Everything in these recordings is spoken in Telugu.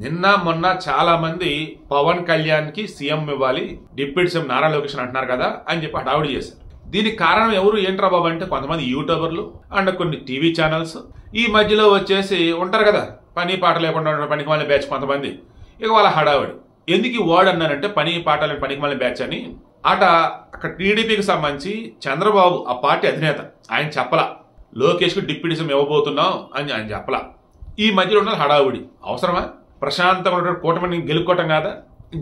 నిన్న మొన్న చాలా మంది పవన్ కళ్యాణ్ కి సీఎం ఇవ్వాలి, డిప్యూటీ సీఎం నారా లోకేష్ అంటున్నారు కదా అని చెప్పి హడావుడి చేశారు. దీనికి కారణం ఎవరు ఏంట్రా బాబు అంటే కొంతమంది యూట్యూబర్లు అండ్ కొన్ని టీవీ ఛానల్స్. ఈ మధ్యలో వచ్చేసి ఉంటారు కదా పని పాట లేకుండా పనికి మళ్ళీ బ్యాచ్ కొంతమంది. ఇక వాళ్ళ హడావుడి. ఎందుకు ఈ వర్డ్ అన్నానంటే పని పాట లేని పనికి మళ్ళీ బ్యాచ్ అని. అక్కడ టీడీపీకి సంబంధించి చంద్రబాబు ఆ పార్టీ అధినేత ఆయన చెప్పలా లోకేష్ కు డిప్యూటీ సీఎం ఇవ్వబోతున్నాం అని ఆయన చెప్పలా. ఈ మధ్యలో ఉన్న హడావుడి అవసరమా? ప్రశాంతంగా కూటమిని గెలుక్కోవటం కాదా?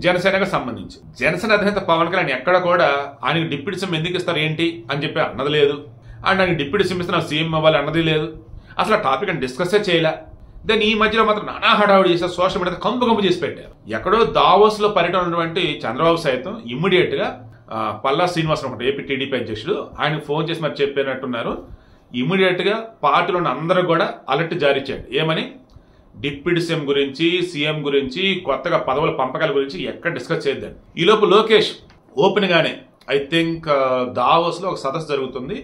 జనసేనకు సంబంధించి జనసేన అధినేత పవన్ కళ్యాణ్ ఎక్కడ కూడా ఆయనకి డిప్యూటీ సీఎం ఎందుకు ఇస్తారు ఏంటి అని చెప్పి అన్నది లేదు. అండ్ ఆయనకి డిప్యూటీ సీఎం ఇస్తే నాకు సీఎం అవ్వాలి అన్నది లేదు. అసలు ఆ టాపిక్ అని డిస్కస్సే చేయలే. దాన్ని ఈ మధ్యలో మాత్రం నానా హడావుడి చేశారు, సోషల్ మీడియా కంపు చేసి పెట్టారు. ఎక్కడో దావోస్ లో పర్యటన ఉన్నటువంటి చంద్రబాబు సైతం ఇమ్మీడియట్ గా పల్లా శ్రీనివాసరావు ఒకటి ఏపీ టీడీపీ అధ్యక్షుడు ఆయనకు ఫోన్ చేసి మరి చెప్పినట్టున్నారు. ఇమ్మీడియట్ గా పార్టీలో ఉన్న అందరూ కూడా అలర్ట్ జారీ చేయండి. ఏమని? డిప్యూటీ సీఎం గురించి, సీఎం గురించి, కొత్తగా పదవుల పంపకాల గురించి ఎక్కడ డిస్కస్ చేద్దాం. ఈలోపు లోకేష్ ఓపెన్ గానే ఐ థింక్ దావోస్ లో ఒక సదస్సు జరుగుతుంది.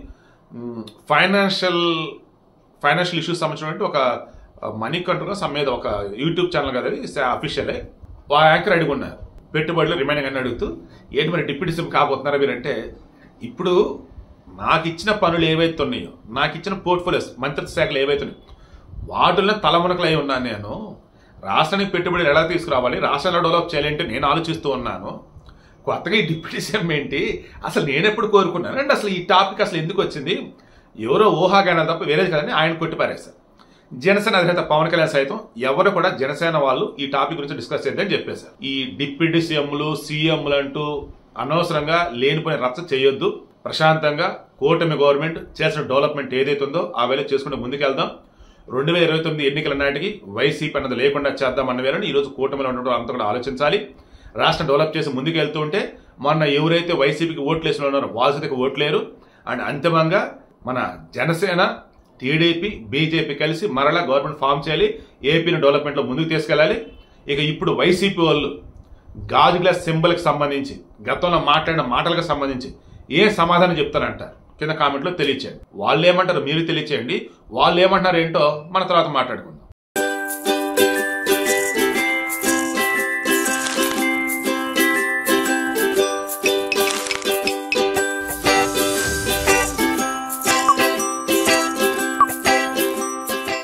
ఫైనాన్షియల్ ఇష్యూస్ సంబంధించినటువంటి ఒక మనీ కంట్రోల్ సమ్మేద ఒక యూట్యూబ్ ఛానల్ కదా అఫీషియలే యాంకర్ అడుగున్నారు పెట్టుబడులు రిమైనింగ్ అని అడుగుతూ ఏంటి మరి డిప్యూటీ సీఎం కాబోతున్నారా మీరంటే, ఇప్పుడు నాకు ఇచ్చిన పనులు ఏవైతే ఉన్నాయో, నాకు ఇచ్చిన పోర్ట్ఫోలియోస్ మంత్రిత్వ శాఖలు ఏవైతే ఉన్నాయో వాటిల్లో తలమునకలై ఉన్నాను. నేను రాష్ట్రానికి పెట్టుబడులు ఎలా తీసుకురావాలి, రాష్ట్రాన్ని డెవలప్ చేయాలంటే నేను ఆలోచిస్తూ ఉన్నాను. కొత్తగా ఈ డిప్యూటీ సీఎం ఏంటి అసలు నేను ఎప్పుడు కోరుకున్నాను అంటే అసలు ఈ టాపిక్ అసలు ఎందుకు వచ్చింది, ఎవరో ఊహాగానం తప్ప వేరేది కదని ఆయన కొట్టిపారేశారు. జనసేన అధినేత పవన్ కళ్యాణ్ సైతం ఎవరు కూడా జనసేన వాళ్ళు ఈ టాపిక్ గురించి డిస్కస్ చేద్దని చెప్పేశారు. ఈ డిప్యూటీ సీఎంలు అంటూ అనవసరంగా లేనిపోయిన రచ్చ చేయొద్దు. ప్రశాంతంగా కూటమి గవర్నమెంట్ చేసిన డెవలప్మెంట్ ఏదైతే ఉందో ఆ వేళ చేసుకుంటే ముందుకెళ్దాం. 2029 ఎన్నికల నాటికి వైసీపీ అన్నది లేకుండా చేద్దాం అన్న వేళని ఈరోజు కూటమిలో ఉండడం అంతా కూడా ఆలోచించాలి. రాష్ట్రం డెవలప్ చేసి ముందుకు వెళ్తూ ఉంటే మొన్న ఎవరైతే వైసీపీకి ఓట్లు వేసిన ఉన్నారో వాళ్ళకి ఓట్లేరు. అండ్ అంతిమంగా మన జనసేన, టీడీపీ, బీజేపీ కలిసి మరలా గవర్నమెంట్ ఫామ్ చేయాలి, ఏపీని డెవలప్మెంట్ లో ముందుకు తీసుకెళ్లాలి. ఇక ఇప్పుడు వైసీపీ వాళ్ళు గాజు గ్లాస్ సింబల్కి సంబంధించి గతంలో మాట్లాడిన మాటలకు సంబంధించి ఏ సమాధానం చెప్తారంటారు కింద కామెంట్లో తెలియచేయండి. వాళ్ళు ఏమంటారు మీరు తెలియచేయండి. వాళ్ళు ఏమంటారు ఏంటో మన తర్వాత మాట్లాడుకుందాం.